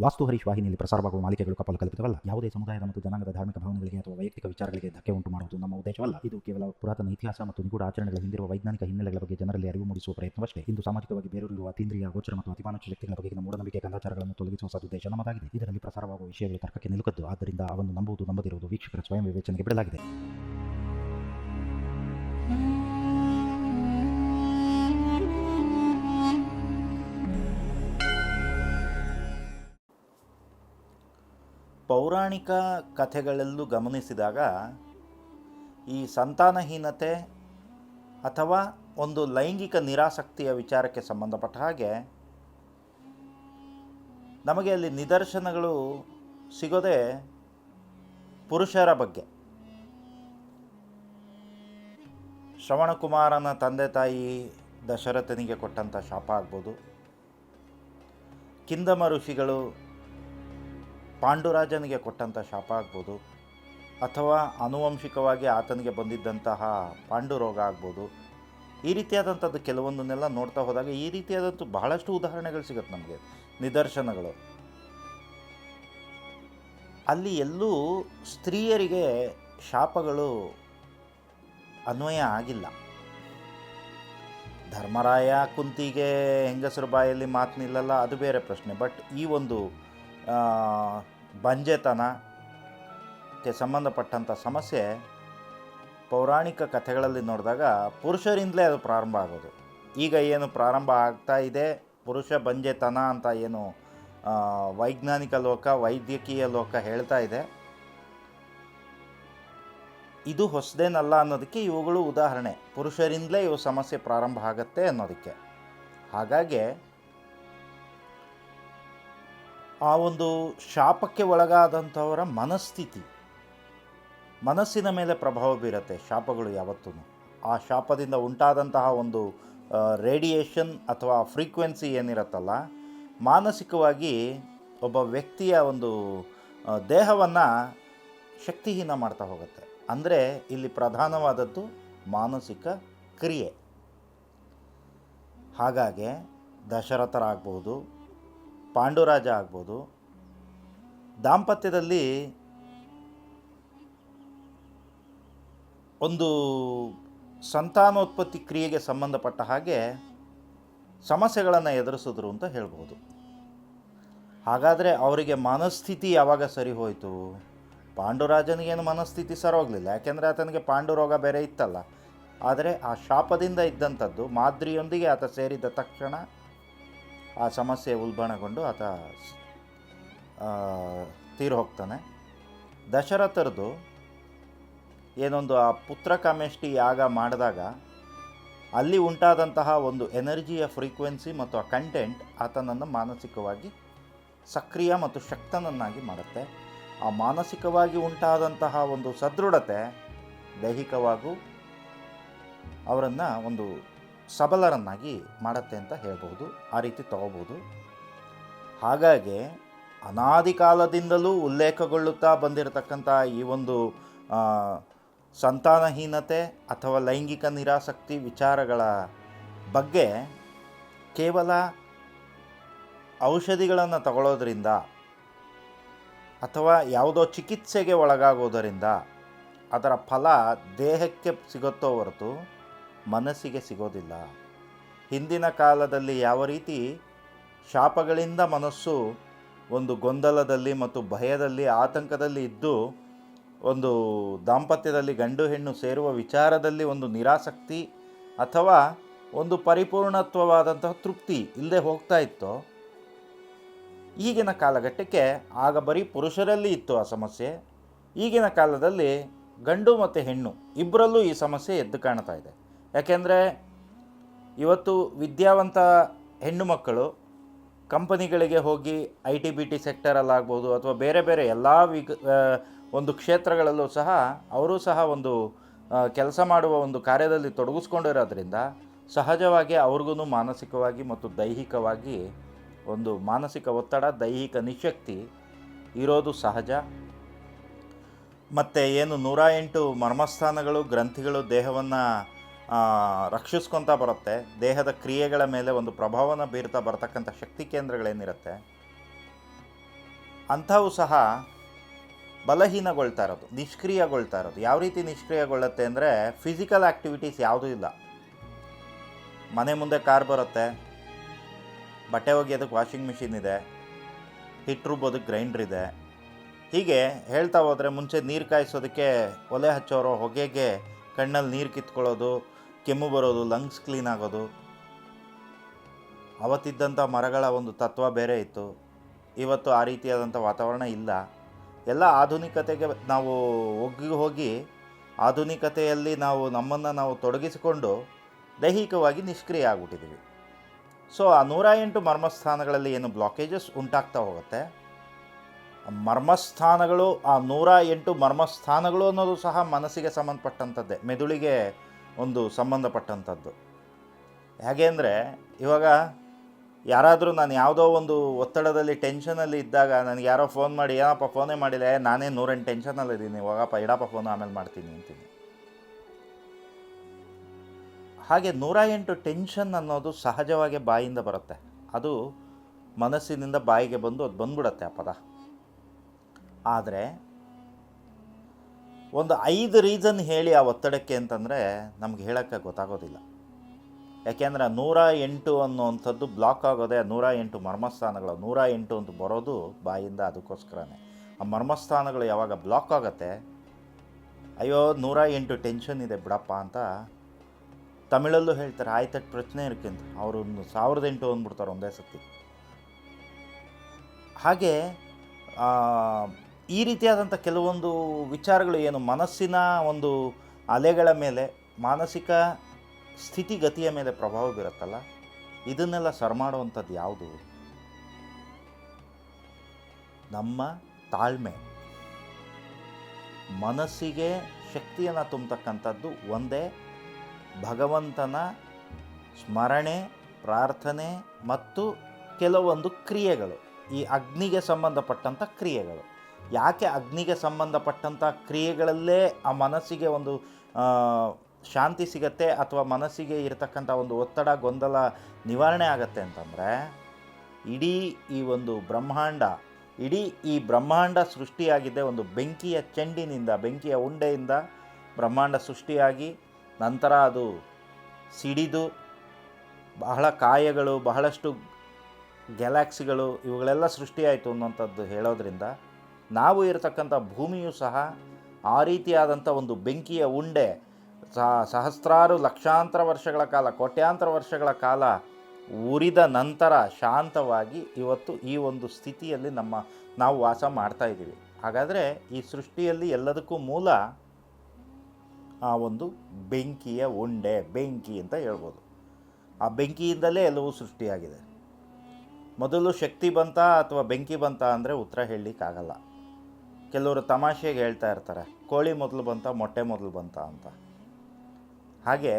ವಾಸ್ತು ಹರೀಶ್ ವಾಹಿನಿಯಲ್ಲಿ ಪ್ರಸಾರವಾಗುವ ಮಾಲಿಕೆಗಳು ಕಲ್ಪಿತವಲ್ಲ. ಯಾವುದೇ ಸಮುದಾಯದ ಮತ್ತು ಜನಾಂಗದ ಧಾರ್ಮಿಕ ಭಾವನೆಗಳಿಗೆ ಅಥವಾ ವೈಯಕ್ತಿಕ ವಿಚಾರಗಳಿಗೆ ಧಕ್ಕೆ ಉಂಟು ಮಾಡುವುದು ನಮ್ಮ ಉದ್ದೇಶವಲ್ಲ. ಇದು ಕೇವಲ ಪುರಾತನ ಇತಿಹಾಸ ಮತ್ತು ನಿಗೂಢ ಆಚರಣೆಗಳ ಹಿಂದಿರುವ ವೈಜ್ಞಾನಿಕ ಹಿನ್ನೆಲೆಗಳ ಬಗ್ಗೆ ಜನರಲ್ಲಿ ಅರಿವು ಮೂಡಿಸುವ ಪ್ರಯತ್ನವಷ್ಟೇ. ಇಂದು ಸಾಮಾಜಿಕವಾಗಿ ಬೇರೂರಿರುವ ಅತೀಂದ್ರಿಯ ಗೋಚರ ಮತ್ತು ಅತಿಮಾನುಷ ಶಕ್ತಿಗಳ ಬಗೆಗಿನ ಮೂಢನಂಬಿಕೆ ಕಂದಾಚಾರಗಳನ್ನು ತೊಲಗಿಸುವ ಸದುದ್ದೇಶ ನಮ್ಮದಾಗಿದೆ. ಇದರಲ್ಲಿ ಪ್ರಸಾರವಾಗುವ ವಿಷಯಗಳು ತರ್ಕಕ್ಕೆ ನಿಲುಕದ್ದು, ಆದ್ದರಿಂದ ಅವನ್ನು ನಂಬುವುದು ನಂಬದಿರುವುದು ವೀಕ್ಷಕರ ಸ್ವಯಂ ವಿವೇಚನೆಗೆ ಬಿಡಲಾಗಿದೆ. ಪೌರಾಣಿಕ ಕಥೆಗಳಲ್ಲೂ ಗಮನಿಸಿದಾಗ ಈ ಸಂತಾನಹೀನತೆ ಅಥವಾ ಒಂದು ಲೈಂಗಿಕ ನಿರಾಸಕ್ತಿಯ ವಿಚಾರಕ್ಕೆ ಸಂಬಂಧಪಟ್ಟ ಹಾಗೆ ನಮಗೆ ಅಲ್ಲಿ ನಿದರ್ಶನಗಳು ಸಿಗೋದೇ ಪುರುಷರ ಬಗ್ಗೆ. ಶ್ರವಣಕುಮಾರನ ತಂದೆ ತಾಯಿ ದಶರಥನಿಗೆ ಕೊಟ್ಟಂಥ ಶಾಪ ಆಗ್ಬೋದು, ಕಿಂದಮ ಋಷಿಗಳು ಪಾಂಡುರಾಜನಿಗೆ ಕೊಟ್ಟಂಥ ಶಾಪ ಆಗ್ಬೋದು, ಅಥವಾ ಆನುವಂಶಿಕವಾಗಿ ಆತನಿಗೆ ಬಂದಿದ್ದಂತಹ ಪಾಂಡುರೋಗ ಆಗ್ಬೋದು. ಈ ರೀತಿಯಾದಂಥದ್ದು ಕೆಲವೊಂದನ್ನೆಲ್ಲ ನೋಡ್ತಾ ಹೋದಾಗ ಈ ರೀತಿಯಾದಂಥ ಬಹಳಷ್ಟು ಉದಾಹರಣೆಗಳು ಸಿಗುತ್ತೆ ನಮಗೆ, ನಿದರ್ಶನಗಳು. ಅಲ್ಲಿ ಎಲ್ಲೂ ಸ್ತ್ರೀಯರಿಗೆ ಶಾಪಗಳು ಅನ್ವಯ ಆಗಿಲ್ಲ. ಧರ್ಮರಾಯ ಕುಂತಿಗೆ ಹೆಂಗಸರು ಬಾಯಲ್ಲಿ ಮಾತು ನಿಲ್ಲಲ್ಲ, ಅದು ಬೇರೆ ಪ್ರಶ್ನೆ. ಬಟ್ ಈ ಒಂದು ಬಂಜೆತನಕ್ಕೆ ಸಂಬಂಧಪಟ್ಟಂಥ ಸಮಸ್ಯೆ ಪೌರಾಣಿಕ ಕಥೆಗಳಲ್ಲಿ ನೋಡಿದಾಗ ಪುರುಷರಿಂದಲೇ ಅದು ಪ್ರಾರಂಭ ಆಗೋದು. ಈಗ ಏನು ಪ್ರಾರಂಭ ಆಗ್ತಾ ಇದೆ ಪುರುಷ ಬಂಜೆತನ ಅಂತ ಏನು ವೈಜ್ಞಾನಿಕ ಲೋಕ, ವೈದ್ಯಕೀಯ ಲೋಕ ಹೇಳ್ತಾ ಇದೆ, ಇದು ಹೊಸದೇನಲ್ಲ ಅನ್ನೋದಕ್ಕೆ ಇವುಗಳು ಉದಾಹರಣೆ. ಪುರುಷರಿಂದಲೇ ಇವು ಸಮಸ್ಯೆ ಪ್ರಾರಂಭ ಆಗತ್ತೆ ಅನ್ನೋದಕ್ಕೆ. ಹಾಗಾಗಿ ಆ ಒಂದು ಶಾಪಕ್ಕೆ ಒಳಗಾದಂಥವರ ಮನಸ್ಸಿನ ಮೇಲೆ ಪ್ರಭಾವ ಬೀರುತ್ತೆ ಶಾಪಗಳು ಯಾವತ್ತೂ. ಆ ಶಾಪದಿಂದ ಉಂಟಾದಂತಹ ಒಂದು ರೇಡಿಯೇಷನ್ ಅಥವಾ ಫ್ರೀಕ್ವೆನ್ಸಿ ಏನಿರುತ್ತಲ್ಲ, ಮಾನಸಿಕವಾಗಿ ಒಬ್ಬ ವ್ಯಕ್ತಿಯ ಒಂದು ದೇಹವನ್ನು ಶಕ್ತಿಹೀನ ಮಾಡ್ತಾ ಹೋಗುತ್ತೆ. ಅಂದರೆ ಇಲ್ಲಿ ಪ್ರಧಾನವಾದದ್ದು ಮಾನಸಿಕ ಕ್ರಿಯೆ. ಹಾಗಾಗಿ ದಶರಥರಾಗ್ಬೋದು, ಪಾಂಡುರಾಜ ಆಗ್ಬೋದು, ದಾಂಪತ್ಯದಲ್ಲಿ ಒಂದು ಸಂತಾನೋತ್ಪತ್ತಿ ಕ್ರಿಯೆಗೆ ಸಂಬಂಧಪಟ್ಟ ಹಾಗೆ ಸಮಸ್ಯೆಗಳನ್ನು ಎದುರಿಸಿದ್ರು ಅಂತ ಹೇಳ್ಬೋದು. ಹಾಗಾದರೆ ಅವರಿಗೆ ಮನಸ್ಥಿತಿ ಯಾವಾಗ ಸರಿ ಹೋಯಿತು? ಪಾಂಡುರಾಜನಿಗೇನು ಮನಸ್ಥಿತಿ ಸರೋಗಲಿಲ್ಲ, ಯಾಕೆಂದರೆ ಆತನಿಗೆ ಪಾಂಡುರೋಗ ಬೇರೆ ಇತ್ತಲ್ಲ. ಆದರೆ ಆ ಶಾಪದಿಂದ ಇದ್ದಂಥದ್ದು ಮಾದ್ರಿಯೊಂದಿಗೆ ಆತ ಸೇರಿದ ತಕ್ಷಣ ಆ ಸಮಸ್ಯೆ ಉಲ್ಬಣಗೊಂಡು ಆತ ತೀರು ಹೋಗ್ತಾನೆ. ದಶರಥರದು ಏನೊಂದು ಆ ಪುತ್ರಕಾಮೇಷ್ಟಿ ಯಾಗ ಮಾಡಿದಾಗ ಅಲ್ಲಿ ಉಂಟಾದಂತಹ ಒಂದು ಎನರ್ಜಿಯ ಫ್ರೀಕ್ವೆನ್ಸಿ ಮತ್ತು ಆ ಕಂಟೆಂಟ್ ಆತನನ್ನು ಮಾನಸಿಕವಾಗಿ ಸಕ್ರಿಯ ಮತ್ತು ಶಕ್ತನನ್ನಾಗಿ ಮಾಡುತ್ತೆ. ಆ ಮಾನಸಿಕವಾಗಿ ಉಂಟಾದಂತಹ ಒಂದು ಸದೃಢತೆ ದೈಹಿಕವಾಗೂ ಅವರನ್ನು ಒಂದು ಸಬಲರನ್ನಾಗಿ ಮಾಡುತ್ತೆ ಅಂತ ಹೇಳ್ಬೋದು. ಆ ರೀತಿ ತಗೋಬೋದು. ಹಾಗಾಗಿ ಅನಾದಿ ಕಾಲದಿಂದಲೂ ಉಲ್ಲೇಖಗೊಳ್ಳುತ್ತಾ ಬಂದಿರತಕ್ಕಂಥ ಈ ಒಂದು ಸಂತಾನಹೀನತೆ ಅಥವಾ ಲೈಂಗಿಕ ನಿರಾಸಕ್ತಿ ವಿಚಾರಗಳ ಬಗ್ಗೆ ಕೇವಲ ಔಷಧಿಗಳನ್ನು ತಗೊಳ್ಳೋದ್ರಿಂದ ಅಥವಾ ಯಾವುದೋ ಚಿಕಿತ್ಸೆಗೆ ಒಳಗಾಗೋದರಿಂದ ಅದರ ಫಲ ದೇಹಕ್ಕೆ ಸಿಗುತ್ತೋ ಹೊರತು ಮನಸ್ಸಿಗೆ ಸಿಗೋದಿಲ್ಲ. ಹಿಂದಿನ ಕಾಲದಲ್ಲಿ ಯಾವ ರೀತಿ ಶಾಪಗಳಿಂದ ಮನಸ್ಸು ಒಂದು ಗೊಂದಲದಲ್ಲಿ ಮತ್ತು ಭಯದಲ್ಲಿ, ಆತಂಕದಲ್ಲಿ ಇದ್ದು ಒಂದು ದಾಂಪತ್ಯದಲ್ಲಿ ಗಂಡು ಹೆಣ್ಣು ಸೇರುವ ವಿಚಾರದಲ್ಲಿ ಒಂದು ನಿರಾಸಕ್ತಿ ಅಥವಾ ಒಂದು ಪರಿಪೂರ್ಣತ್ವವಾದಂತಹ ತೃಪ್ತಿ ಇಲ್ಲದೆ ಹೋಗ್ತಾ ಇತ್ತೋ, ಈಗಿನ ಕಾಲಘಟ್ಟಕ್ಕೆ ಆಗ ಬರೀ ಪುರುಷರಲ್ಲಿ ಇತ್ತು ಆ ಸಮಸ್ಯೆ. ಈಗಿನ ಕಾಲದಲ್ಲಿ ಗಂಡು ಮತ್ತು ಹೆಣ್ಣು ಇಬ್ಬರಲ್ಲೂ ಈ ಸಮಸ್ಯೆ ಎದ್ದು ಕಾಣ್ತಾ ಇದೆ. ಯಾಕೆಂದರೆ ಇವತ್ತು ವಿದ್ಯಾವಂತ ಹೆಣ್ಣು ಮಕ್ಕಳು ಕಂಪನಿಗಳಿಗೆ ಹೋಗಿ IT-BT ಸೆಕ್ಟರಲ್ಲಾಗ್ಬೋದು ಅಥವಾ ಬೇರೆ ಬೇರೆ ಎಲ್ಲ ಒಂದು ಕ್ಷೇತ್ರಗಳಲ್ಲೂ ಸಹ ಅವರೂ ಸಹ ಒಂದು ಕೆಲಸ ಮಾಡುವ ಒಂದು ಕಾರ್ಯದಲ್ಲಿ ತೊಡಗಿಸ್ಕೊಂಡಿರೋದ್ರಿಂದ ಸಹಜವಾಗಿ ಅವ್ರಿಗೂ ಮಾನಸಿಕವಾಗಿ ಮತ್ತು ದೈಹಿಕವಾಗಿ ಒಂದು ಮಾನಸಿಕ ಒತ್ತಡ, ದೈಹಿಕ ನಿಶಕ್ತಿ ಇರೋದು ಸಹಜ. ಮತ್ತು ಏನು 108 ಮರ್ಮಸ್ಥಾನಗಳು, ಗ್ರಂಥಿಗಳು ದೇಹವನ್ನು ರಕ್ಷಿಸ್ಕೊತಾ ಬರುತ್ತೆ. ದೇಹದ ಕ್ರಿಯೆಗಳ ಮೇಲೆ ಒಂದು ಪ್ರಭಾವನ ಬೀರ್ತಾ ಬರ್ತಕ್ಕಂಥ ಶಕ್ತಿ ಕೇಂದ್ರಗಳೇನಿರುತ್ತೆ ಅಂಥವು ಸಹ ಬಲಹೀನಗೊಳ್ತಾ ಇರೋದು, ನಿಷ್ಕ್ರಿಯಗೊಳ್ತಾ ಇರೋದು. ಯಾವ ರೀತಿ ನಿಷ್ಕ್ರಿಯಗೊಳ್ಳುತ್ತೆ ಅಂದರೆ, ಫಿಸಿಕಲ್ ಆ್ಯಕ್ಟಿವಿಟೀಸ್ ಯಾವುದೂ ಇಲ್ಲ. ಮನೆ ಮುಂದೆ ಕಾರ್ ಬರುತ್ತೆ, ಬಟ್ಟೆ ಒಗೆಯೋದಕ್ಕೆ ವಾಷಿಂಗ್ ಮಿಷಿನ್ ಇದೆ, ಹಿಟ್ಟು ರುಬ್ಬೋದಕ್ಕೆ ಗ್ರೈಂಡ್ರ್ ಇದೆ. ಹೀಗೆ ಹೇಳ್ತಾ ಹೋದರೆ, ಮುಂಚೆ ನೀರು ಕಾಯಿಸೋದಕ್ಕೆ ಒಲೆ ಹಚ್ಚೋರು ಹೊಗೆಗೆ ಕಣ್ಣಲ್ಲಿ ನೀರು ಕಿತ್ಕೊಳ್ಳೋದು, ಕೆಮ್ಮು ಬರೋದು, ಲಂಗ್ಸ್ ಕ್ಲೀನ್ ಆಗೋದು. ಅವತ್ತಿದ್ದಂಥ ಮರಗಳ ಒಂದು ತತ್ವ ಬೇರೆ ಇತ್ತು. ಇವತ್ತು ಆ ರೀತಿಯಾದಂಥ ವಾತಾವರಣ ಇಲ್ಲ. ಎಲ್ಲ ಆಧುನಿಕತೆಗೆ ನಾವು ಹೋಗಿ ಆಧುನಿಕತೆಯಲ್ಲಿ ನಮ್ಮನ್ನು ನಾವು ತೊಡಗಿಸಿಕೊಂಡು ದೈಹಿಕವಾಗಿ ನಿಷ್ಕ್ರಿಯ ಆಗಿಬಿಟ್ಟಿದ್ದೀವಿ. ಸೊ ಆ 108 ಮರ್ಮಸ್ಥಾನಗಳಲ್ಲಿ ಏನು ಬ್ಲಾಕೇಜಸ್ ಉಂಟಾಗ್ತಾ ಹೋಗುತ್ತೆ, ಮರ್ಮಸ್ಥಾನಗಳು, ಆ 108 ಮರ್ಮಸ್ಥಾನಗಳು ಅನ್ನೋದು ಸಹ ಮನಸ್ಸಿಗೆ ಸಂಬಂಧಪಟ್ಟಂಥದ್ದೇ, ಮೆದುಳಿಗೆ ಒಂದು ಸಂಬಂಧಪಟ್ಟಂಥದ್ದು. ಹೇಗೆ ಅಂದರೆ, ಇವಾಗ ಯಾರಾದರೂ ನಾನು ಯಾವುದೋ ಒಂದು ಒತ್ತಡದಲ್ಲಿ ಟೆನ್ಷನಲ್ಲಿ ಇದ್ದಾಗ ನನಗೆ ಯಾರೋ ಫೋನ್ ಮಾಡಿ, ಏನಪ್ಪ ಫೋನೇ ಮಾಡಿಲ್ಲ, ನಾನೇ 108 ಟೆನ್ಷನಲ್ಲಿದ್ದೀನಿ, ಹೋಗಪ್ಪ ಇಡಪ್ಪ ಫೋನ್ ಆಮೇಲೆ ಮಾಡ್ತೀನಿ ಅಂತೀನಿ. ಹಾಗೆ 108 ಟೆನ್ಷನ್ ಅನ್ನೋದು ಸಹಜವಾಗಿ ಬಾಯಿಂದ ಬರುತ್ತೆ. ಅದು ಮನಸ್ಸಿನಿಂದ ಬಾಯಿಗೆ ಬಂದು ಅದು ಬಂದ್ಬಿಡತ್ತೆ ಆ ಪದ. ಆದರೆ ಒಂದು 5 ರೀಸನ್ ಹೇಳಿ ಆ ಒತ್ತಡಕ್ಕೆ ಅಂತಂದರೆ ನಮ್ಗೆ ಹೇಳೋಕ್ಕೆ ಗೊತ್ತಾಗೋದಿಲ್ಲ. ಯಾಕೆಂದರೆ 108 ಅನ್ನುವಂಥದ್ದು ಬ್ಲಾಕ್ ಆಗೋದೇ 108 ಮರ್ಮಸ್ಥಾನಗಳು. 108 ಅಂತ ಬರೋದು ಬಾಯಿಂದ ಅದಕ್ಕೋಸ್ಕರನೇ. ಆ ಮರ್ಮಸ್ಥಾನಗಳು ಯಾವಾಗ ಬ್ಲಾಕ್ ಆಗುತ್ತೆ, ಅಯ್ಯೋ 108 ಟೆನ್ಷನ್ ಇದೆ ಬಿಡಪ್ಪ ಅಂತ ತಮಿಳಲ್ಲೂ ಹೇಳ್ತಾರೆ, ಆಯ್ತಟ್ಟು ಪ್ರಶ್ನೆ ಇರಕ್ಕೆ ಅಂತ. ಅವರು 1008 ಅಂದ್ಬಿಡ್ತಾರೆ ಒಂದೇ ಸತಿ. ಹಾಗೆ ಈ ರೀತಿಯಾದಂಥ ಕೆಲವೊಂದು ವಿಚಾರಗಳು ಏನು ಮನಸ್ಸಿನ ಒಂದು ಅಲೆಗಳ ಮೇಲೆ, ಮಾನಸಿಕ ಸ್ಥಿತಿಗತಿಯ ಮೇಲೆ ಪ್ರಭಾವ ಬೀರುತ್ತಲ್ಲ, ಇದನ್ನೆಲ್ಲ ಸರಿ ಮಾಡುವಂಥದ್ದು ಯಾವುದು? ನಮ್ಮ ತಾಳ್ಮೆ. ಮನಸ್ಸಿಗೆ ಶಕ್ತಿಯನ್ನು ತುಂಬತಕ್ಕಂಥದ್ದು ಒಂದೇ ಭಗವಂತನ ಸ್ಮರಣೆ, ಪ್ರಾರ್ಥನೆ ಮತ್ತು ಕೆಲವೊಂದು ಕ್ರಿಯೆಗಳು. ಈ ಅಗ್ನಿಗೆ ಸಂಬಂಧಪಟ್ಟಂಥ ಕ್ರಿಯೆಗಳು. ಯಾಕೆ ಅಗ್ನಿಗೆ ಸಂಬಂಧಪಟ್ಟಂಥ ಕ್ರಿಯೆಗಳಲ್ಲೇ ಆ ಮನಸ್ಸಿಗೆ ಒಂದು ಶಾಂತಿ ಸಿಗತ್ತೆ ಅಥವಾ ಮನಸ್ಸಿಗೆ ಇರತಕ್ಕಂಥ ಒಂದು ಒತ್ತಡ, ಗೊಂದಲ ನಿವಾರಣೆ ಆಗತ್ತೆ ಅಂತಂದರೆ, ಇಡೀ ಈ ಒಂದು ಈ ಬ್ರಹ್ಮಾಂಡ ಸೃಷ್ಟಿಯಾಗಿದೆ ಒಂದು ಬೆಂಕಿಯ ಚೆಂಡಿನಿಂದ, ಬೆಂಕಿಯ ಉಂಡೆಯಿಂದ ಬ್ರಹ್ಮಾಂಡ ಸೃಷ್ಟಿಯಾಗಿ ನಂತರ ಅದು ಸಿಡಿದು ಬಹಳ ಕಾಯಗಳು, ಬಹಳಷ್ಟು ಗ್ಯಾಲಾಕ್ಸಿಗಳು ಇವುಗಳೆಲ್ಲ ಸೃಷ್ಟಿಯಾಯಿತು ಅನ್ನೋಂಥದ್ದು ಹೇಳೋದ್ರಿಂದ, ನಾವು ಇರತಕ್ಕಂಥ ಭೂಮಿಯೂ ಸಹ ಆ ರೀತಿಯಾದಂಥ ಒಂದು ಬೆಂಕಿಯ ಉಂಡೆ ಸಹಸ್ರಾರು ಲಕ್ಷಾಂತರ ವರ್ಷಗಳ ಕಾಲ, ಕೋಟ್ಯಾಂತರ ವರ್ಷಗಳ ಕಾಲ ಉರಿದ ನಂತರ ಶಾಂತವಾಗಿ ಇವತ್ತು ಈ ಒಂದು ಸ್ಥಿತಿಯಲ್ಲಿ ನಾವು ವಾಸ ಮಾಡ್ತಾ ಇದ್ದೀವಿ. ಹಾಗಾದರೆ ಈ ಸೃಷ್ಟಿಯಲ್ಲಿ ಎಲ್ಲದಕ್ಕೂ ಮೂಲ ಆ ಒಂದು ಬೆಂಕಿಯ ಉಂಡೆ, ಬೆಂಕಿ ಅಂತ ಹೇಳ್ಬೋದು. ಆ ಬೆಂಕಿಯಿಂದಲೇ ಎಲ್ಲವೂ ಸೃಷ್ಟಿಯಾಗಿದೆ. ಮೊದಲು ಶಕ್ತಿ ಬಂತ ಅಥವಾ ಬೆಂಕಿ ಬಂತ ಅಂದರೆ ಉತ್ತರ ಹೇಳಲಿಕ್ಕಾಗಲ್ಲ. ಕೆಲವರು ತಮಾಷೆಗೆ ಹೇಳ್ತಾ ಇರ್ತಾರೆ, ಕೋಳಿ ಮೊದಲು ಬಂತ, ಮೊಟ್ಟೆ ಮೊದಲು ಬಂತ ಅಂತ. ಹಾಗೆ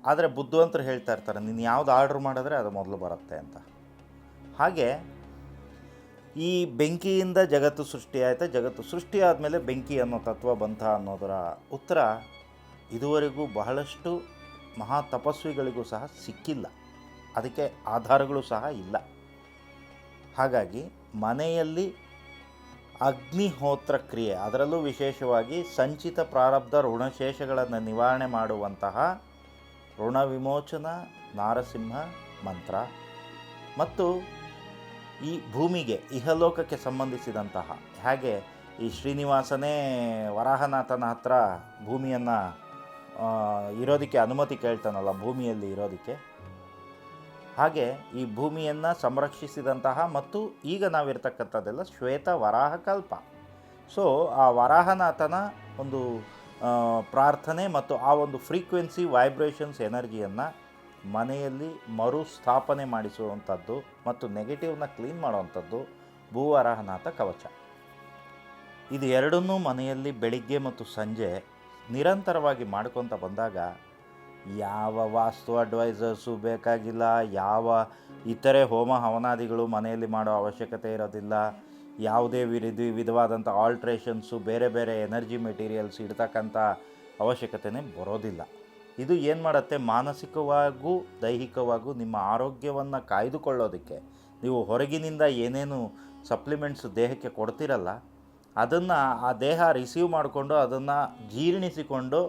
ಆದರೆ ಬುದ್ಧಿವಂತರು ಹೇಳ್ತಾ ಇರ್ತಾರೆ, ನೀನು ಯಾವುದು ಆರ್ಡ್ರ್ ಮಾಡಿದ್ರೆ ಅದು ಮೊದಲು ಬರುತ್ತೆ ಅಂತ. ಹಾಗೆ ಈ ಬೆಂಕಿಯಿಂದ ಜಗತ್ತು ಸೃಷ್ಟಿಯಾಯಿತು, ಜಗತ್ತು ಸೃಷ್ಟಿಯಾದಮೇಲೆ ಬೆಂಕಿ ಅನ್ನೋ ತತ್ವ ಬಂತ ಅನ್ನೋದರ ಉತ್ತರ ಇದುವರೆಗೂ ಬಹಳಷ್ಟು ಮಹಾ ತಪಸ್ವಿಗಳಿಗೂ ಸಹ ಸಿಕ್ಕಿಲ್ಲ. ಅದಕ್ಕೆ ಆಧಾರಗಳು ಸಹ ಇಲ್ಲ. ಹಾಗಾಗಿ ಮನೆಯಲ್ಲಿ ಅಗ್ನಿಹೋತ್ರ ಕ್ರಿಯೆ, ಅದರಲ್ಲೂ ವಿಶೇಷವಾಗಿ ಸಂಚಿತ ಪ್ರಾರಬ್ಧ ಋಣಶೇಷಗಳನ್ನು ನಿವಾರಣೆ ಮಾಡುವಂತಹ ಋಣ ವಿಮೋಚನ ನಾರಸಿಂಹ ಮಂತ್ರ ಮತ್ತು ಈ ಭೂಮಿಗೆ ಇಹಲೋಕಕ್ಕೆ ಸಂಬಂಧಿಸಿದಂತಹ, ಹಾಗೆ ಈ ಶ್ರೀನಿವಾಸನೇ ವರಾಹನಾಥನ ಹತ್ರ ಭೂಮಿಯನ್ನು ಇರೋದಕ್ಕೆ ಅನುಮತಿ ಕೇಳ್ತಾನಲ್ಲ, ಭೂಮಿಯಲ್ಲಿ ಇರೋದಕ್ಕೆ, ಹಾಗೆ ಈ ಭೂಮಿಯನ್ನು ಸಂರಕ್ಷಿಸಿದಂತಹ ಮತ್ತು ಈಗ ನಾವಿರ್ತಕ್ಕಂಥದ್ದೆಲ್ಲ ಶ್ವೇತ ವರಾಹ ಕಲ್ಪ. ಸೊ ಆ ವರಾಹನಾಥನ ಒಂದು ಪ್ರಾರ್ಥನೆ ಮತ್ತು ಆ ಒಂದು ಫ್ರೀಕ್ವೆನ್ಸಿ ವೈಬ್ರೇಷನ್ಸ್ ಎನರ್ಜಿಯನ್ನು ಮನೆಯಲ್ಲಿ ಮರುಸ್ಥಾಪನೆ ಮಾಡಿಸುವಂಥದ್ದು ಮತ್ತು ನೆಗೆಟಿವ್ನ ಕ್ಲೀನ್ ಮಾಡುವಂಥದ್ದು ಭೂವರಾಹನಾಥ ಕವಚ. ಇದು ಎರಡನ್ನೂ ಮನೆಯಲ್ಲಿ ಬೆಳಿಗ್ಗೆ ಮತ್ತು ಸಂಜೆ ನಿರಂತರವಾಗಿ ಮಾಡ್ಕೊತ ಬಂದಾಗ ಯಾವ ವಾಸ್ತು ಅಡ್ವೈಸರ್ಸು ಬೇಕಾಗಿಲ್ಲ, ಯಾವ ಇತರೆ ಹೋಮ ಹವನಾದಿಗಳು ಮನೆಯಲ್ಲಿ ಮಾಡೋ ಅವಶ್ಯಕತೆ ಇರೋದಿಲ್ಲ, ಯಾವುದೇ ವಿಧವಾದಂಥ ಆಲ್ಟ್ರೇಷನ್ಸು, ಬೇರೆ ಬೇರೆ ಎನರ್ಜಿ ಮೆಟೀರಿಯಲ್ಸ್ ಇಡ್ತಕ್ಕಂಥ ಅವಶ್ಯಕತೆಯೇ ಬರೋದಿಲ್ಲ. ಇದು ಏನು ಮಾಡುತ್ತೆ, ಮಾನಸಿಕವಾಗೂ ದೈಹಿಕವಾಗೂ ನಿಮ್ಮ ಆರೋಗ್ಯವನ್ನು ಕಾಯ್ದುಕೊಳ್ಳೋದಕ್ಕೆ ನೀವು ಹೊರಗಿನಿಂದ ಏನೇನು ಸಪ್ಲಿಮೆಂಟ್ಸ್ ದೇಹಕ್ಕೆ ಕೊಡ್ತಿರಲ್ಲ, ಅದನ್ನು ಆ ದೇಹ ರಿಸೀವ್ ಮಾಡಿಕೊಂಡು ಅದನ್ನು ಜೀರ್ಣಿಸಿಕೊಂಡು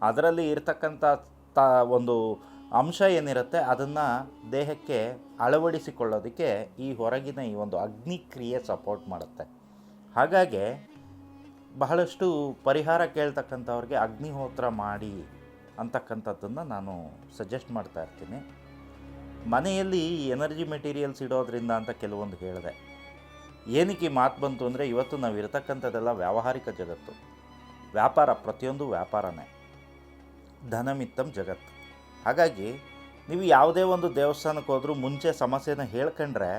ಅದರಲ್ಲಿ ಇರತಕ್ಕಂಥ ಒಂದು ಅಂಶ ಏನಿರುತ್ತೆ ಅದನ್ನು ದೇಹಕ್ಕೆ ಅಳವಡಿಸಿಕೊಳ್ಳೋದಕ್ಕೆ ಈ ಹೊರಗಿನ ಈ ಒಂದು ಅಗ್ನಿಕ್ರಿಯೆ ಸಪೋರ್ಟ್ ಮಾಡುತ್ತೆ. ಹಾಗಾಗಿ ಬಹಳಷ್ಟು ಪರಿಹಾರ ಕೇಳ್ತಕ್ಕಂಥವ್ರಿಗೆ ಅಗ್ನಿಹೋತ್ರ ಮಾಡಿ ಅಂತಕ್ಕಂಥದ್ದನ್ನು ನಾನು ಸಜೆಸ್ಟ್ ಮಾಡ್ತಾ ಇರ್ತೀನಿ. ಮನೆಯಲ್ಲಿ ಎನರ್ಜಿ ಮೆಟೀರಿಯಲ್ಸ್ ಇಡೋದ್ರಿಂದ ಅಂತ ಕೆಲವೊಂದು ಹೇಳಿದೆ. ಏನಕ್ಕೆ ಈ ಮಾತು ಬಂತು ಅಂದರೆ, ಇವತ್ತು ನಾವು ಇರತಕ್ಕಂಥದ್ದೆಲ್ಲ ವ್ಯಾವಹಾರಿಕ ಜಗತ್ತು, ವ್ಯಾಪಾರ, ಪ್ರತಿಯೊಂದು ವ್ಯಾಪಾರನೇ, ಧನಮಿತ್ತಂ ಜಗತ್ತು. ಹಾಗಾಗಿ ನೀವು ಯಾವುದೇ ಒಂದು ದೇವಸ್ಥಾನಕ್ಕೆ ಹೋದರೂ ಮುಂಚೆ ಸಮಸ್ಯೆನ ಹೇಳ್ಕೊಂಡ್ರೆ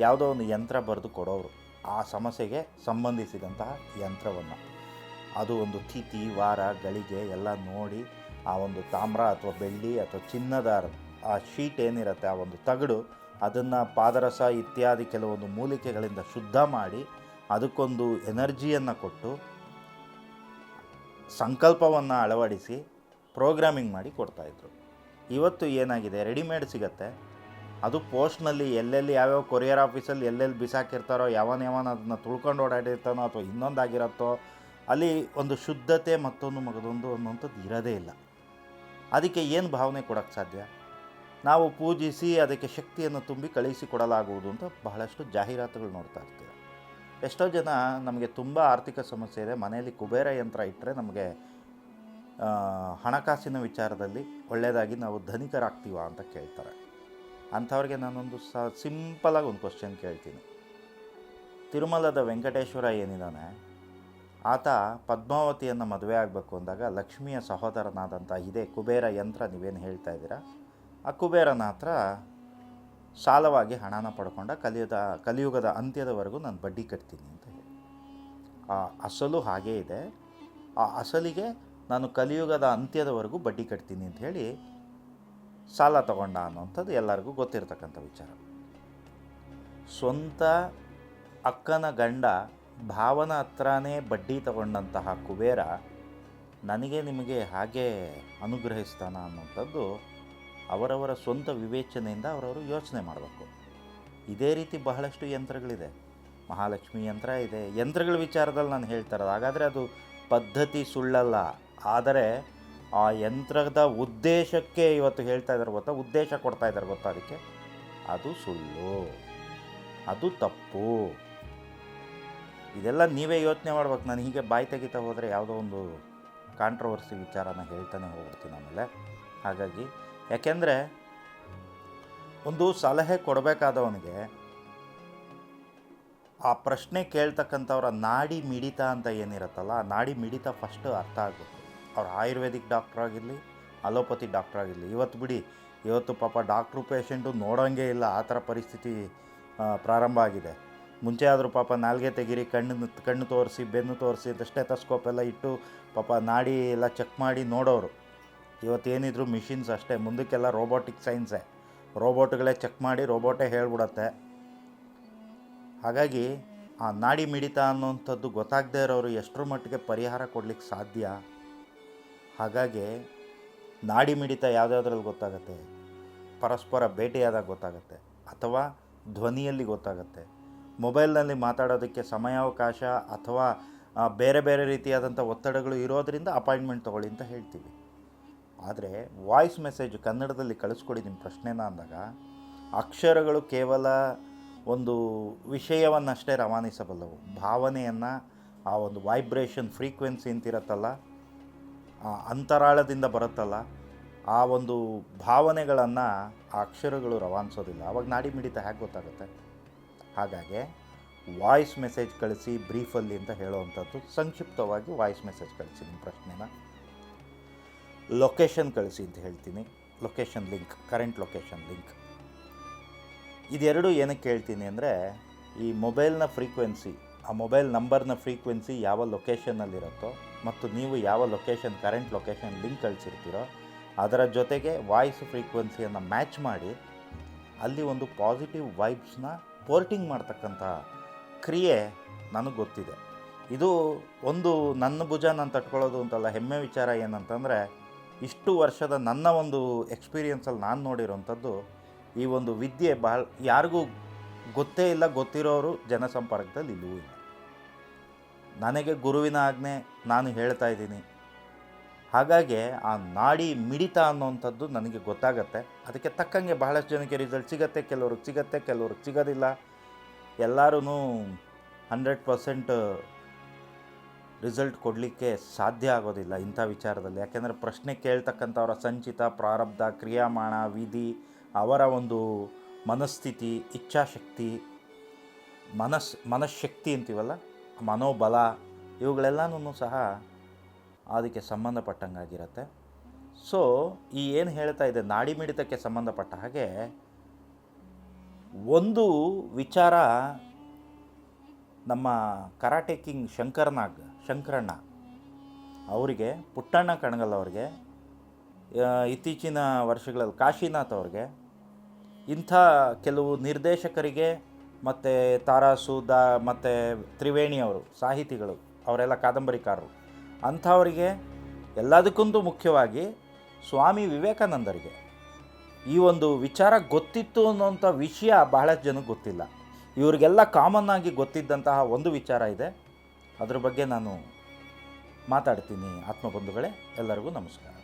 ಯಾವುದೋ ಒಂದು ಯಂತ್ರ ಬರೆದು ಕೊಡೋರು, ಆ ಸಮಸ್ಯೆಗೆ ಸಂಬಂಧಿಸಿದಂತಹ ಯಂತ್ರವನ್ನು, ಅದು ಒಂದು ತಿಥಿ, ವಾರ, ಗಳಿಗೆ ಎಲ್ಲ ನೋಡಿ ಆ ಒಂದು ತಾಮ್ರ ಅಥವಾ ಬೆಳ್ಳಿ ಅಥವಾ ಚಿನ್ನದ ಆ ಶೀಟ್ ಏನಿರುತ್ತೆ, ಆ ಒಂದು ತಗಡು, ಅದನ್ನು ಪಾದರಸ ಇತ್ಯಾದಿ ಕೆಲವೊಂದು ಮೂಲಿಕೆಗಳಿಂದ ಶುದ್ಧ ಮಾಡಿ ಅದಕ್ಕೊಂದು ಎನರ್ಜಿಯನ್ನು ಕೊಟ್ಟು ಸಂಕಲ್ಪವನ್ನು ಅಳವಡಿಸಿ ಪ್ರೋಗ್ರಾಮಿಂಗ್ ಮಾಡಿ ಕೊಡ್ತಾಯಿದ್ರು. ಇವತ್ತು ಏನಾಗಿದೆ, ರೆಡಿಮೇಡ್ ಸಿಗುತ್ತೆ, ಅದು ಪೋಸ್ಟ್ನಲ್ಲಿ ಎಲ್ಲೆಲ್ಲಿ ಯಾವ್ಯಾವ ಕೊರಿಯರ್ ಆಫೀಸಲ್ಲಿ ಎಲ್ಲೆಲ್ಲಿ ಬಿಸಾಕಿರ್ತಾರೋ, ಯಾವನ ಅದನ್ನು ತುಳ್ಕೊಂಡು ಓಡಾಡಿರ್ತಾನೋ ಅಥವಾ ಇನ್ನೊಂದಾಗಿರುತ್ತೋ, ಅಲ್ಲಿ ಒಂದು ಶುದ್ಧತೆ ಮತ್ತೊಂದು ಮಗದೊಂದು ಅನ್ನೋಂಥದ್ದು ಇರೋದೇ ಇಲ್ಲ. ಅದಕ್ಕೆ ಏನು ಭಾವನೆ ಕೊಡೋಕ್ಕೆ ಸಾಧ್ಯ? ನಾವು ಪೂಜಿಸಿ ಅದಕ್ಕೆ ಶಕ್ತಿಯನ್ನು ತುಂಬಿ ಕಳುಹಿಸಿಕೊಡಲಾಗುವುದು ಅಂತ ಬಹಳಷ್ಟು ಜಾಹೀರಾತುಗಳು ನೋಡ್ತಾ ಇರ್ತೀವಿ. ಎಷ್ಟೋ ಜನ ನಮಗೆ ತುಂಬ ಆರ್ಥಿಕ ಸಮಸ್ಯೆ ಇದೆ, ಮನೆಯಲ್ಲಿ ಕುಬೇರ ಯಂತ್ರ ಇಟ್ಟರೆ ನಮಗೆ ಹಣಕಾಸಿನ ವಿಚಾರದಲ್ಲಿ ಒಳ್ಳೆಯದಾಗಿ ನಾವು ಧನಿಕರಾಗ್ತೀವ ಅಂತ ಕೇಳ್ತಾರೆ. ಅಂಥವ್ರಿಗೆ ನಾನೊಂದು ಸಿಂಪಲಾಗಿ ಒಂದು ಕ್ವಶನ್ ಕೇಳ್ತೀನಿ. ತಿರುಮಲದ ವೆಂಕಟೇಶ್ವರ ಏನಿದ್ದಾನೆ, ಆತ ಪದ್ಮಾವತಿಯನ್ನು ಮದುವೆ ಆಗಬೇಕು ಅಂದಾಗ ಲಕ್ಷ್ಮಿಯ ಸಹೋದರನಾದಂಥ ಇದೇ ಕುಬೇರ ಯಂತ್ರ ನೀವೇನು ಹೇಳ್ತಾ ಇದ್ದೀರಾ, ಆ ಕುಬೇರನ ಹತ್ರ ಸಾಲವಾಗಿ ಹಣನ ಪಡ್ಕೊಂಡ ಕಲಿಯುಗದ ಅಂತ್ಯದವರೆಗೂ ನಾನು ಬಡ್ಡಿ ಕಟ್ತೀನಿ ಅಂತ ಹೇಳಿ. ಆ ಅಸಲು ಹಾಗೇ ಇದೆ, ಆ ಅಸಲಿಗೆ ನಾನು ಕಲಿಯುಗದ ಅಂತ್ಯದವರೆಗೂ ಬಡ್ಡಿ ಕಟ್ತೀನಿ ಅಂತ ಹೇಳಿ ಸಾಲ ತಗೊಂಡ ಅನ್ನೋಂಥದ್ದು ಎಲ್ಲರಿಗೂ ಗೊತ್ತಿರತಕ್ಕಂಥ ವಿಚಾರ. ಸ್ವಂತ ಅಕ್ಕನ ಗಂಡ ಭಾವನ ಹತ್ರನೇ ಬಡ್ಡಿ ತಗೊಂಡಂತಹ ಕುಬೇರ ನನಗೆ ನಿಮಗೆ ಹಾಗೆ ಅನುಗ್ರಹಿಸ್ತಾನ ಅನ್ನೋಂಥದ್ದು ಅವರವರ ಸ್ವಂತ ವಿವೇಚನೆಯಿಂದ ಅವರವರು ಯೋಚನೆ ಮಾಡಬೇಕು. ಇದೇ ರೀತಿ ಬಹಳಷ್ಟು ಯಂತ್ರಗಳಿದೆ, ಮಹಾಲಕ್ಷ್ಮಿ ಯಂತ್ರ ಇದೆ. ಯಂತ್ರಗಳ ವಿಚಾರದಲ್ಲಿ ನಾನು ಹೇಳ್ತಾರದು, ಹಾಗಾದರೆ ಅದು ಪದ್ಧತಿ ಸುಳ್ಳಲ್ಲ, ಆದರೆ ಆ ಯಂತ್ರದ ಉದ್ದೇಶಕ್ಕೆ ಇವತ್ತು ಹೇಳ್ತಾ ಇದ್ದಾರೆ ಗೊತ್ತಾ, ಉದ್ದೇಶ ಕೊಡ್ತಾ ಇದ್ದಾರೆ ಗೊತ್ತಾ, ಅದಕ್ಕೆ ಅದು ಸುಳ್ಳು, ಅದು ತಪ್ಪು. ಇದೆಲ್ಲ ನೀವೇ ಯೋಚನೆ ಮಾಡ್ಬೇಕು. ನಾನು ಹೀಗೆ ಬಾಯಿ ತೆಗಿತಾ ಹೋದರೆ ಯಾವುದೋ ಒಂದು ಕಾಂಟ್ರವರ್ಸಿ ವಿಚಾರನ ಹೇಳ್ತಾನೆ ಹೋಗ್ಬಿಡ್ತೀನಿ ಆಮೇಲೆ. ಹಾಗಾಗಿ ಯಾಕೆಂದರೆ ಒಂದು ಸಲಹೆ ಕೊಡಬೇಕಾದವನಿಗೆ ಆ ಪ್ರಶ್ನೆ ಕೇಳ್ತಕ್ಕಂಥವ್ರ ನಾಡಿ ಮಿಡಿತ ಅಂತ ಏನಿರುತ್ತಲ್ಲ, ಆ ನಾಡಿ ಮಿಡಿತ ಫಸ್ಟ್ ಅರ್ಥ ಆಗಬೇಕು. ಅವ್ರು ಆಯುರ್ವೇದಿಕ್ ಡಾಕ್ಟ್ರ್ ಆಗಿರಲಿ, ಅಲೋಪತಿ ಡಾಕ್ಟ್ರ್ ಆಗಿರಲಿ. ಇವತ್ತು ಬಿಡಿ, ಇವತ್ತು ಪಾಪ ಡಾಕ್ಟ್ರು ಪೇಷಂಟು ನೋಡೋಂಗೇ ಇಲ್ಲ, ಆ ಥರ ಪರಿಸ್ಥಿತಿ ಪ್ರಾರಂಭ ಆಗಿದೆ. ಮುಂಚೆ ಆದರೂ ಪಾಪ ನಾಲ್ಗೆ ತೆಗೀರಿ, ಕಣ್ಣು ತೋರಿಸಿ, ಬೆನ್ನು ತೋರಿಸಿ, ಸ್ಟೆಥೋಸ್ಕೋಪ್ ಎಲ್ಲ ಇಟ್ಟು ಪಾಪ ನಾಡಿ ಎಲ್ಲ ಚೆಕ್ ಮಾಡಿ ನೋಡೋರು. ಇವತ್ತೇನಿದ್ರು ಮಿಷಿನ್ಸ್ ಅಷ್ಟೇ, ಮುಂದಕ್ಕೆಲ್ಲ ರೋಬೋಟಿಕ್ ಸೈನ್ಸೇ, ರೋಬೋಟ್ಗಳೇ ಚೆಕ್ ಮಾಡಿ ರೋಬೋಟೇ ಹೇಳ್ಬಿಡತ್ತೆ. ಹಾಗಾಗಿ ಆ ನಾಡಿ ಮಿಡಿತ ಅನ್ನೋಂಥದ್ದು ಗೊತ್ತಾಗದೇ ಇರೋರು ಎಷ್ಟರ ಮಟ್ಟಿಗೆ ಪರಿಹಾರ ಕೊಡಲಿಕ್ಕೆ ಸಾಧ್ಯ? ಹಾಗಾಗಿ ನಾಡಿ ಮಿಡಿತ ಯಾವುದ್ಯಾವುದ್ರಲ್ಲಿ ಗೊತ್ತಾಗುತ್ತೆ, ಪರಸ್ಪರ ಭೇಟಿಯಾದಾಗ ಗೊತ್ತಾಗುತ್ತೆ, ಅಥವಾ ಧ್ವನಿಯಲ್ಲಿ ಗೊತ್ತಾಗುತ್ತೆ. ಮೊಬೈಲ್ನಲ್ಲಿ ಮಾತಾಡೋದಕ್ಕೆ ಸಮಯಾವಕಾಶ ಅಥವಾ ಬೇರೆ ಬೇರೆ ರೀತಿಯಾದಂಥ ಒತ್ತಡಗಳು ಇರೋದರಿಂದ ಅಪಾಯಿಂಟ್ಮೆಂಟ್ ತೊಗೊಳ್ಳಿ ಅಂತ ಹೇಳ್ತೀವಿ. ಆದರೆ ವಾಯ್ಸ್ ಮೆಸೇಜ್ ಕನ್ನಡದಲ್ಲಿ ಕಳಿಸ್ಕೊಡಿ ನಿಮ್ಮ ಪ್ರಶ್ನೆನ ಅಂದಾಗ ಅಕ್ಷರಗಳು ಕೇವಲ ಒಂದು ವಿಷಯವನ್ನಷ್ಟೇ ರವಾನಿಸಬಲ್ಲವು. ಭಾವನೆಯನ್ನು, ಆ ಒಂದು ವೈಬ್ರೇಷನ್ ಫ್ರೀಕ್ವೆನ್ಸಿ ಅಂತಿರತ್ತಲ್ಲ, ಆ ಅಂತರಾಳದಿಂದ ಬರುತ್ತಲ್ಲ, ಆ ಒಂದು ಭಾವನೆಗಳನ್ನು ಆ ಅಕ್ಷರಗಳು ರವಾನಿಸೋದಿಲ್ಲ. ಆವಾಗ ನಾಡಿ ಮಿಡಿತ ಹೇಗೆ ಗೊತ್ತಾಗುತ್ತೆ? ಹಾಗಾಗಿ ವಾಯ್ಸ್ ಮೆಸೇಜ್ ಕಳಿಸಿ ಬ್ರೀಫಲ್ಲಿ ಅಂತ ಹೇಳೋವಂಥದ್ದು. ಸಂಕ್ಷಿಪ್ತವಾಗಿ ವಾಯ್ಸ್ ಮೆಸೇಜ್ ಕಳಿಸಿ ನಿಮ್ಮ ಪ್ರಶ್ನೆನ. ಲೊಕೇಶನ್ ಕಳಿಸಿ ಅಂತ ಹೇಳ್ತೀನಿ, location link, current location link. ಇದೆರಡು ಏನಕ್ಕೆ ಹೇಳ್ತೀನಿ ಅಂದರೆ, ಈ ಮೊಬೈಲ್ನ ಫ್ರೀಕ್ವೆನ್ಸಿ, ಆ ಮೊಬೈಲ್ ನಂಬರ್ನ ಫ್ರೀಕ್ವೆನ್ಸಿ ಯಾವ ಲೊಕೇಶನ್ನಲ್ಲಿರುತ್ತೋ ಮತ್ತು ನೀವು ಯಾವ ಲೊಕೇಶನ್, ಕರೆಂಟ್ ಲೊಕೇಶನ್ ಲಿಂಕ್ ಕಳಿಸಿರ್ತೀರೋ ಅದರ ಜೊತೆಗೆ ವಾಯ್ಸ್ ಫ್ರೀಕ್ವೆನ್ಸಿಯನ್ನು ಮ್ಯಾಚ್ ಮಾಡಿ ಅಲ್ಲಿ ಒಂದು ಪಾಸಿಟಿವ್ ವೈಬ್ಸ್ನ ಪೋರ್ಟಿಂಗ್ ಮಾಡ್ತಕ್ಕಂಥ ಕ್ರಿಯೆ ನನಗೆ ಗೊತ್ತಿದೆ. ಇದು ಒಂದು ನನ್ನ ಭುಜ ನಾನು ತಟ್ಕೊಳ್ಳೋದು ಅಂತಲ್ಲ, ಹೆಮ್ಮೆ ವಿಚಾರ ಏನಂತಂದರೆ, ಇಷ್ಟು ವರ್ಷದ ನನ್ನ ಒಂದು ಎಕ್ಸ್ಪೀರಿಯನ್ಸಲ್ಲಿ ನಾನು ನೋಡಿರೋಂಥದ್ದು, ಈ ಒಂದು ವಿದ್ಯೆ ಯಾರಿಗೂ ಗೊತ್ತೇ ಇಲ್ಲ, ಗೊತ್ತಿರೋರು ಜನಸಂಪರ್ಕದಲ್ಲಿ ಇಲ್ಲವೂ ಇಲ್ಲ. ನನಗೆ ಗುರುವಿನ ಆಜ್ಞೆ, ನಾನು ಹೇಳ್ತಾ ಇದ್ದೀನಿ. ಹಾಗಾಗಿ ಆ ನಾಡಿ ಮಿಡಿತ ಅನ್ನೋವಂಥದ್ದು ನನಗೆ ಗೊತ್ತಾಗತ್ತೆ. ಅದಕ್ಕೆ ತಕ್ಕಂಗೆ ಬಹಳಷ್ಟು ಜನಕ್ಕೆ ರಿಸಲ್ಟ್ ಸಿಗುತ್ತೆ, ಕೆಲವ್ರಿಗೆ ಸಿಗುತ್ತೆ, ಕೆಲವ್ರಿಗೆ ಸಿಗೋದಿಲ್ಲ. ಎಲ್ಲರೂ 100% ರಿಸಲ್ಟ್ ಕೊಡಲಿಕ್ಕೆ ಸಾಧ್ಯ ಆಗೋದಿಲ್ಲ ಇಂಥ ವಿಚಾರದಲ್ಲಿ. ಯಾಕೆಂದರೆ ಪ್ರಶ್ನೆ ಕೇಳ್ತಕ್ಕಂಥವರ ಸಂಚಿತ, ಪ್ರಾರಬ್ಧ, ಕ್ರಿಯಾಮಾಣ, ವಿಧಿ, ಅವರ ಒಂದು ಮನಸ್ಥಿತಿ, ಇಚ್ಛಾಶಕ್ತಿ, ಮನಃಶಕ್ತಿ ಅಂತೀವಲ್ಲ, ಮನೋಬಲ, ಇವುಗಳೆಲ್ಲನೂ ಸಹ ಅದಕ್ಕೆ ಸಂಬಂಧಪಟ್ಟಂಗಾಗಿರುತ್ತೆ. ಸೊ ಈ ಏನು ಹೇಳ್ತಾ ಇದೆ ನಾಡಿ ಮಿಡಿತಕ್ಕೆ ಸಂಬಂಧಪಟ್ಟ ಹಾಗೆ ಒಂದು ವಿಚಾರ ನಮ್ಮ ಕರಾಟೆ ಕಿಂಗ್ ಶಂಕರಣ್ಣ ಅವರಿಗೆ, ಪುಟ್ಟಣ್ಣ ಕಣಗಲ್ ಅವರಿಗೆ, ಇತ್ತೀಚಿನ ವರ್ಷಗಳಲ್ಲಿ ಕಾಶಿನಾಥ್ ಅವ್ರಿಗೆ, ಇಂಥ ಕೆಲವು ನಿರ್ದೇಶಕರಿಗೆ, ಮತ್ತು ತಾರಾಸು ಮತ್ತು ತ್ರಿವೇಣಿ ಅವರು ಸಾಹಿತಿಗಳು, ಅವರೆಲ್ಲ ಕಾದಂಬರಿಕಾರರು, ಅಂಥವರಿಗೆ, ಎಲ್ಲದಕ್ಕಿಂತ ಮುಖ್ಯವಾಗಿ ಸ್ವಾಮಿ ವಿವೇಕಾನಂದರಿಗೆ ಈ ಒಂದು ವಿಚಾರ ಗೊತ್ತಿತ್ತು ಅನ್ನೋಂಥ ವಿಷಯ ಬಹಳಷ್ಟು ಜನಕ್ಕೆ ಗೊತ್ತಿಲ್ಲ. ಇವರಿಗೆಲ್ಲ ಕಾಮನ್ ಆಗಿ ಗೊತ್ತಿದ್ದಂತಹ ಒಂದು ವಿಚಾರ ಇದೆ, ಅದ್ರ ಬಗ್ಗೆ ನಾನು ಮಾತಾಡ್ತೀನಿ. ಆತ್ಮಬಂಧುಗಳೇ, ಎಲ್ಲರಿಗೂ ನಮಸ್ಕಾರ.